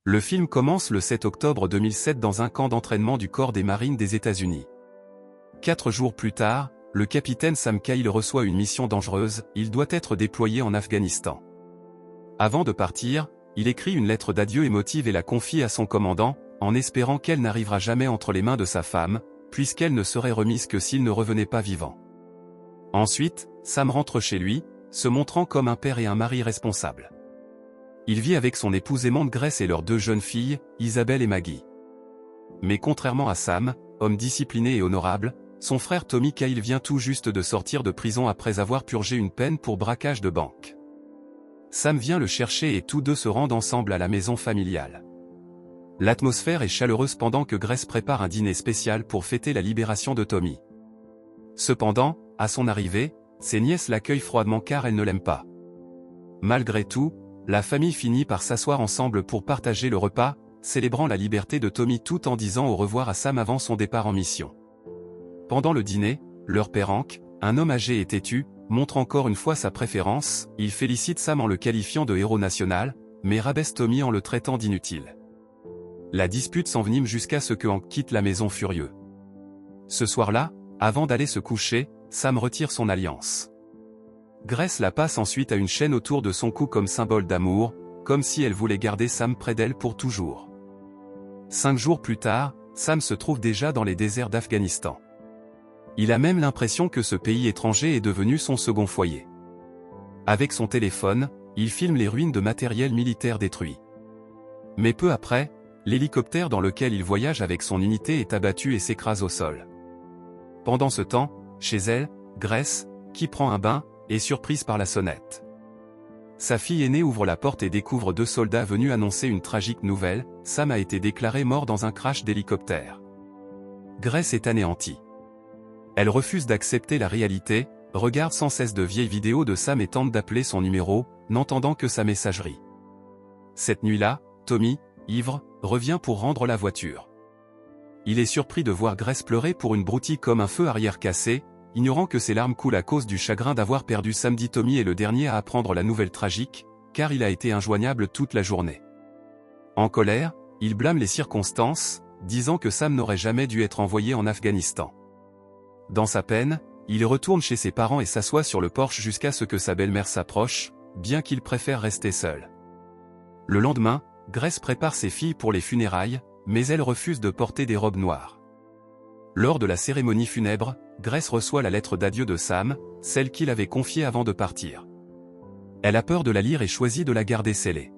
Le film commence le 7 octobre 2007 dans un camp d'entraînement du corps des marines des États-Unis. 4 jours plus tard, le capitaine Sam Kyle reçoit une mission dangereuse, il doit être déployé en Afghanistan. Avant de partir, il écrit une lettre d'adieu émotive et la confie à son commandant, en espérant qu'elle n'arrivera jamais entre les mains de sa femme, puisqu'elle ne serait remise que s'il ne revenait pas vivant. Ensuite, Sam rentre chez lui, se montrant comme un père et un mari responsables. Il vit avec son épouse aimante Grace et leurs 2 jeunes filles, Isabelle et Maggie. Mais contrairement à Sam, homme discipliné et honorable, son frère Tommy Kyle vient tout juste de sortir de prison après avoir purgé une peine pour braquage de banque. Sam vient le chercher et tous deux se rendent ensemble à la maison familiale. L'atmosphère est chaleureuse pendant que Grace prépare un dîner spécial pour fêter la libération de Tommy. Cependant, à son arrivée, ses nièces l'accueillent froidement car elles ne l'aiment pas. Malgré tout, la famille finit par s'asseoir ensemble pour partager le repas, célébrant la liberté de Tommy tout en disant au revoir à Sam avant son départ en mission. Pendant le dîner, leur père Hank, un homme âgé et têtu, montre encore une fois sa préférence, il félicite Sam en le qualifiant de héros national, mais rabaisse Tommy en le traitant d'inutile. La dispute s'envenime jusqu'à ce que Hank quitte la maison furieux. Ce soir-là, avant d'aller se coucher, Sam retire son alliance. Grace la passe ensuite à une chaîne autour de son cou comme symbole d'amour, comme si elle voulait garder Sam près d'elle pour toujours. 5 jours plus tard, Sam se trouve déjà dans les déserts d'Afghanistan. Il a même l'impression que ce pays étranger est devenu son second foyer. Avec son téléphone, il filme les ruines de matériel militaire détruit. Mais peu après, l'hélicoptère dans lequel il voyage avec son unité est abattu et s'écrase au sol. Pendant ce temps, chez elle, Grace, qui prend un bain, est surprise par la sonnette. Sa fille aînée ouvre la porte et découvre 2 soldats venus annoncer une tragique nouvelle, Sam a été déclaré mort dans un crash d'hélicoptère. Grace est anéantie. Elle refuse d'accepter la réalité, regarde sans cesse de vieilles vidéos de Sam et tente d'appeler son numéro, n'entendant que sa messagerie. Cette nuit-là, Tommy, ivre, revient pour rendre la voiture. Il est surpris de voir Grace pleurer pour une broutille comme un feu arrière cassé, ignorant que ses larmes coulent à cause du chagrin d'avoir perdu samedi. Tommy est le dernier à apprendre la nouvelle tragique, car il a été injoignable toute la journée. En colère, il blâme les circonstances, disant que Sam n'aurait jamais dû être envoyé en Afghanistan. Dans sa peine, il retourne chez ses parents et s'assoit sur le porche jusqu'à ce que sa belle-mère s'approche, bien qu'il préfère rester seul. Le lendemain, Grace prépare ses filles pour les funérailles, mais elle refuse de porter des robes noires. Lors de la cérémonie funèbre, Grace reçoit la lettre d'adieu de Sam, celle qu'il avait confiée avant de partir. Elle a peur de la lire et choisit de la garder scellée.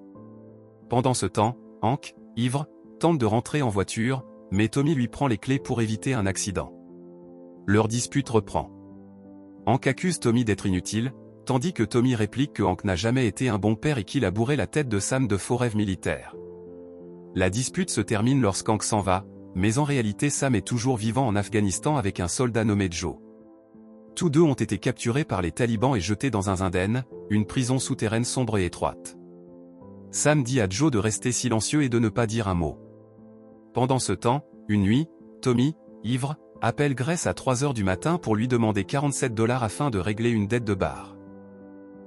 Pendant ce temps, Hank, ivre, tente de rentrer en voiture, mais Tommy lui prend les clés pour éviter un accident. Leur dispute reprend. Hank accuse Tommy d'être inutile, tandis que Tommy réplique que Hank n'a jamais été un bon père et qu'il a bourré la tête de Sam de faux rêves militaires. La dispute se termine lorsqu'Hank s'en va, mais en réalité Sam est toujours vivant en Afghanistan avec un soldat nommé Joe. Tous deux ont été capturés par les talibans et jetés dans un Zindane, une prison souterraine sombre et étroite. Sam dit à Joe de rester silencieux et de ne pas dire un mot. Pendant ce temps, une nuit, Tommy, ivre, appelle Grace à 3 heures du matin pour lui demander $47 afin de régler une dette de bar.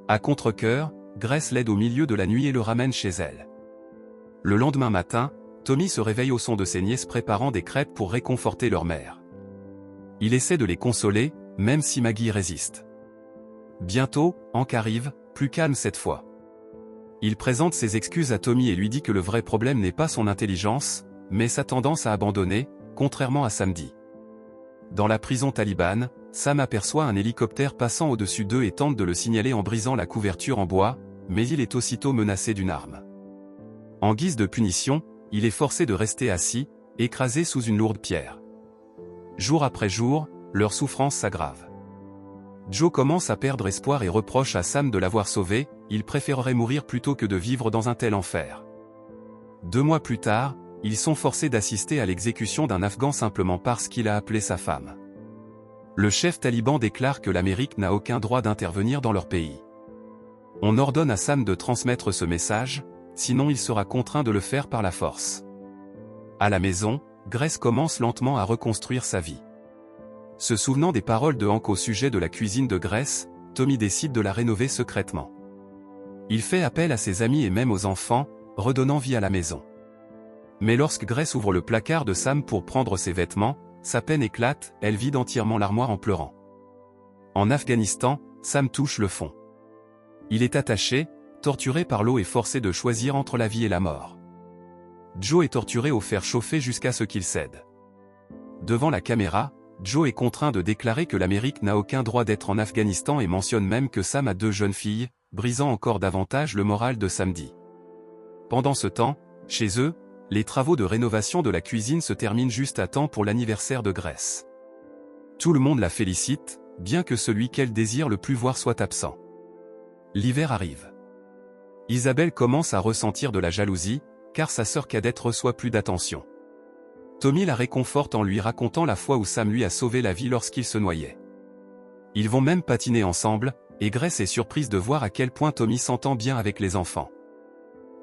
À contre-cœur, Grace l'aide au milieu de la nuit et le ramène chez elle. Le lendemain matin, Tommy se réveille au son de ses nièces préparant des crêpes pour réconforter leur mère. Il essaie de les consoler, même si Maggie résiste. Bientôt, Hank arrive, plus calme cette fois. Il présente ses excuses à Tommy et lui dit que le vrai problème n'est pas son intelligence, mais sa tendance à abandonner, contrairement à samedi. Dans la prison talibane, Sam aperçoit un hélicoptère passant au-dessus d'eux et tente de le signaler en brisant la couverture en bois, mais il est aussitôt menacé d'une arme. En guise de punition, il est forcé de rester assis, écrasé sous une lourde pierre. Jour après jour, leur souffrance s'aggrave. Joe commence à perdre espoir et reproche à Sam de l'avoir sauvé, il préférerait mourir plutôt que de vivre dans un tel enfer. 2 mois plus tard, ils sont forcés d'assister à l'exécution d'un Afghan simplement parce qu'il a appelé sa femme. Le chef taliban déclare que l'Amérique n'a aucun droit d'intervenir dans leur pays. On ordonne à Sam de transmettre ce message, sinon il sera contraint de le faire par la force. À la maison, Grace commence lentement à reconstruire sa vie. Se souvenant des paroles de Hank au sujet de la cuisine de Grace, Tommy décide de la rénover secrètement. Il fait appel à ses amis et même aux enfants, redonnant vie à la maison. Mais lorsque Grace ouvre le placard de Sam pour prendre ses vêtements, sa peine éclate, elle vide entièrement l'armoire en pleurant. En Afghanistan, Sam touche le fond. Il est attaché, torturé par l'eau et forcé de choisir entre la vie et la mort. Joe est torturé au fer chauffé jusqu'à ce qu'il cède. Devant la caméra, Joe est contraint de déclarer que l'Amérique n'a aucun droit d'être en Afghanistan et mentionne même que Sam a 2 jeunes filles, brisant encore davantage le moral de Samedi. Pendant ce temps, chez eux, les travaux de rénovation de la cuisine se terminent juste à temps pour l'anniversaire de Grace. Tout le monde la félicite, bien que celui qu'elle désire le plus voir soit absent. L'hiver arrive. Isabelle commence à ressentir de la jalousie, car sa sœur cadette reçoit plus d'attention. Tommy la réconforte en lui racontant la fois où Sam lui a sauvé la vie lorsqu'il se noyait. Ils vont même patiner ensemble, et Grace est surprise de voir à quel point Tommy s'entend bien avec les enfants.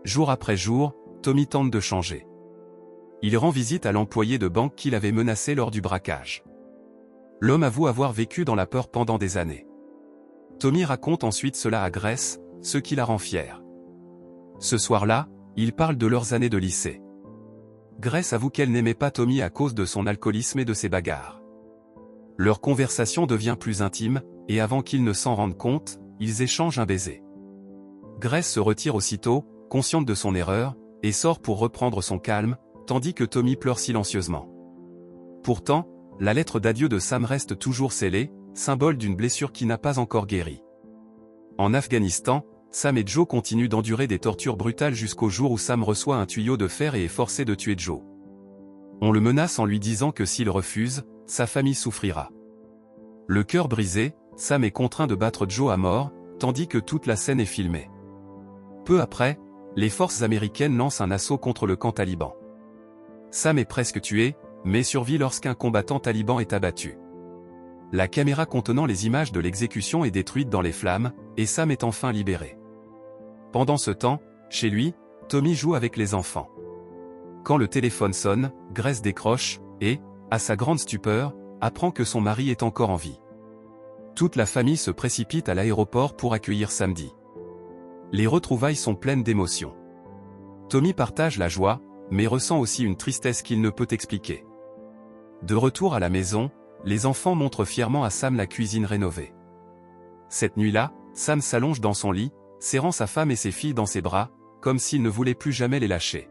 Jour après jour, Tommy tente de changer. Il rend visite à l'employé de banque qu'il avait menacé lors du braquage. L'homme avoue avoir vécu dans la peur pendant des années. Tommy raconte ensuite cela à Grace, ce qui la rend fière. Ce soir-là, ils parlent de leurs années de lycée. Grace avoue qu'elle n'aimait pas Tommy à cause de son alcoolisme et de ses bagarres. Leur conversation devient plus intime, et avant qu'ils ne s'en rendent compte, ils échangent un baiser. Grace se retire aussitôt, consciente de son erreur, et sort pour reprendre son calme, tandis que Tommy pleure silencieusement. Pourtant, la lettre d'adieu de Sam reste toujours scellée, symbole d'une blessure qui n'a pas encore guéri. En Afghanistan, Sam et Joe continuent d'endurer des tortures brutales jusqu'au jour où Sam reçoit un tuyau de fer et est forcé de tuer Joe. On le menace en lui disant que s'il refuse, sa famille souffrira. Le cœur brisé, Sam est contraint de battre Joe à mort, tandis que toute la scène est filmée. Peu après, les forces américaines lancent un assaut contre le camp taliban. Sam est presque tué, mais survit lorsqu'un combattant taliban est abattu. La caméra contenant les images de l'exécution est détruite dans les flammes, et Sam est enfin libéré. Pendant ce temps, chez lui, Tommy joue avec les enfants. Quand le téléphone sonne, Grace décroche, et, à sa grande stupeur, apprend que son mari est encore en vie. Toute la famille se précipite à l'aéroport pour accueillir Samedi. Les retrouvailles sont pleines d'émotions. Tommy partage la joie, mais ressent aussi une tristesse qu'il ne peut expliquer. De retour à la maison, les enfants montrent fièrement à Sam la cuisine rénovée. Cette nuit-là, Sam s'allonge dans son lit, serrant sa femme et ses filles dans ses bras, comme s'il ne voulait plus jamais les lâcher.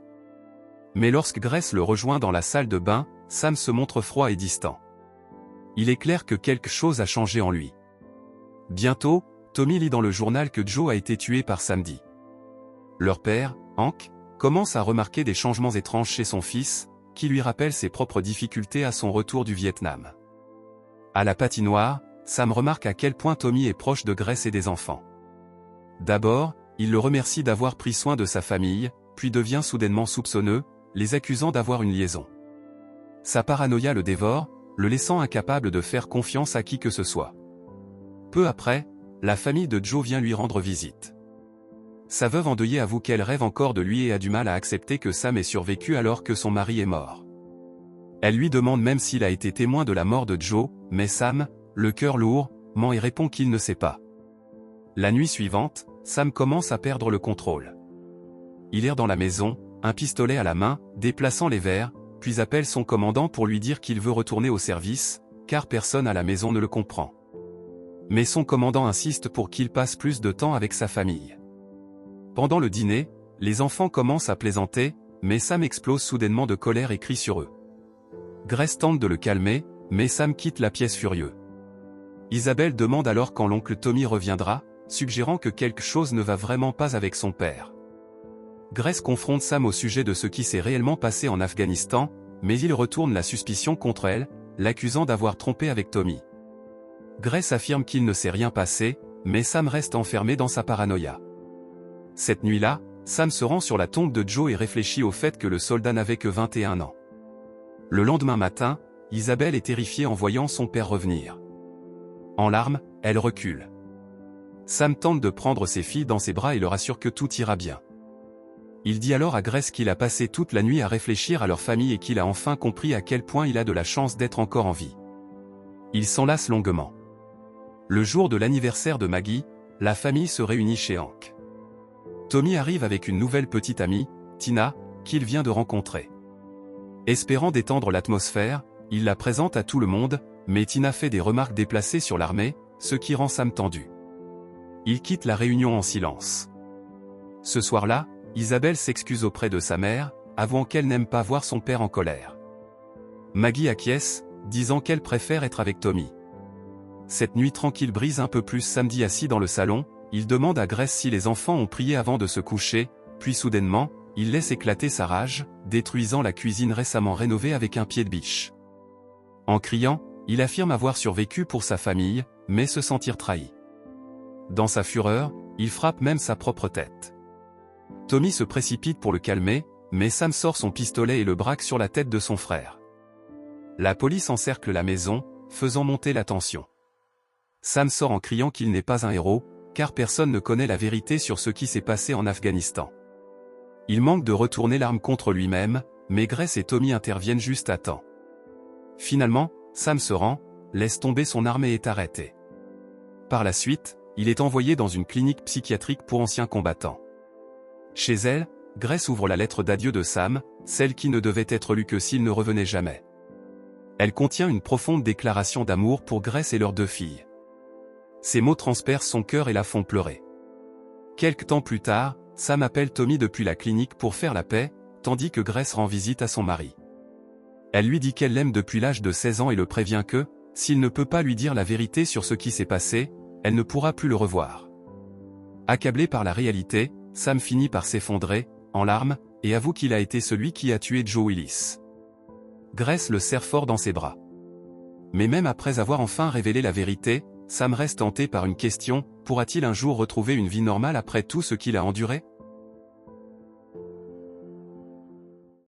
Mais lorsque Grace le rejoint dans la salle de bain, Sam se montre froid et distant. Il est clair que quelque chose a changé en lui. Bientôt, Tommy lit dans le journal que Joe a été tué par Samedi. Leur père, Hank, commence à remarquer des changements étranges chez son fils, qui lui rappellent ses propres difficultés à son retour du Vietnam. À la patinoire, Sam remarque à quel point Tommy est proche de Grace et des enfants. D'abord, il le remercie d'avoir pris soin de sa famille, puis devient soudainement soupçonneux, les accusant d'avoir une liaison. Sa paranoïa le dévore, le laissant incapable de faire confiance à qui que ce soit. Peu après, la famille de Joe vient lui rendre visite. Sa veuve endeuillée avoue qu'elle rêve encore de lui et a du mal à accepter que Sam ait survécu alors que son mari est mort. Elle lui demande même s'il a été témoin de la mort de Joe, mais Sam, le cœur lourd, ment et répond qu'il ne sait pas. La nuit suivante, Sam commence à perdre le contrôle. Il erre dans la maison, un pistolet à la main, déplaçant les verres, puis appelle son commandant pour lui dire qu'il veut retourner au service, car personne à la maison ne le comprend. Mais son commandant insiste pour qu'il passe plus de temps avec sa famille. Pendant le dîner, les enfants commencent à plaisanter, mais Sam explose soudainement de colère et crie sur eux. Grace tente de le calmer, mais Sam quitte la pièce furieux. Isabelle demande alors quand l'oncle Tommy reviendra, suggérant que quelque chose ne va vraiment pas avec son père. Grace confronte Sam au sujet de ce qui s'est réellement passé en Afghanistan, mais il retourne la suspicion contre elle, l'accusant d'avoir trompé avec Tommy. Grace affirme qu'il ne s'est rien passé, mais Sam reste enfermé dans sa paranoïa. Cette nuit-là, Sam se rend sur la tombe de Joe et réfléchit au fait que le soldat n'avait que 21 ans. Le lendemain matin, Isabelle est terrifiée en voyant son père revenir. En larmes, elle recule. Sam tente de prendre ses filles dans ses bras et leur assure que tout ira bien. Il dit alors à Grace qu'il a passé toute la nuit à réfléchir à leur famille et qu'il a enfin compris à quel point il a de la chance d'être encore en vie. Il s'enlace longuement. Le jour de l'anniversaire de Maggie, la famille se réunit chez Hank. Tommy arrive avec une nouvelle petite amie, Tina, qu'il vient de rencontrer. Espérant détendre l'atmosphère, il la présente à tout le monde, mais Tina fait des remarques déplacées sur l'armée, ce qui rend Sam tendu. Il quitte la réunion en silence. Ce soir-là, Isabelle s'excuse auprès de sa mère, avouant qu'elle n'aime pas voir son père en colère. Maggie acquiesce, disant qu'elle préfère être avec Tommy. Cette nuit tranquille brise un peu plus samedi assis dans le salon, il demande à Grace si les enfants ont prié avant de se coucher, puis soudainement, il laisse éclater sa rage, détruisant la cuisine récemment rénovée avec un pied de biche. En criant, il affirme avoir survécu pour sa famille, mais se sentir trahi. Dans sa fureur, il frappe même sa propre tête. Tommy se précipite pour le calmer, mais Sam sort son pistolet et le braque sur la tête de son frère. La police encercle la maison, faisant monter la tension. Sam sort en criant qu'il n'est pas un héros, car personne ne connaît la vérité sur ce qui s'est passé en Afghanistan. Il manque de retourner l'arme contre lui-même, mais Grace et Tommy interviennent juste à temps. Finalement, Sam se rend, laisse tomber son arme et est arrêté. Par la suite, il est envoyé dans une clinique psychiatrique pour anciens combattants. Chez elle, Grace ouvre la lettre d'adieu de Sam, celle qui ne devait être lue que s'il ne revenait jamais. Elle contient une profonde déclaration d'amour pour Grace et leurs 2 filles. Ces mots transpercent son cœur et la font pleurer. Quelque temps plus tard, Sam appelle Tommy depuis la clinique pour faire la paix, tandis que Grace rend visite à son mari. Elle lui dit qu'elle l'aime depuis l'âge de 16 ans et le prévient que, s'il ne peut pas lui dire la vérité sur ce qui s'est passé, elle ne pourra plus le revoir. Accablé par la réalité, Sam finit par s'effondrer, en larmes, et avoue qu'il a été celui qui a tué Joe Willis. Grace le serre fort dans ses bras. Mais même après avoir enfin révélé la vérité, Sam reste hanté par une question, pourra-t-il un jour retrouver une vie normale après tout ce qu'il a enduré ?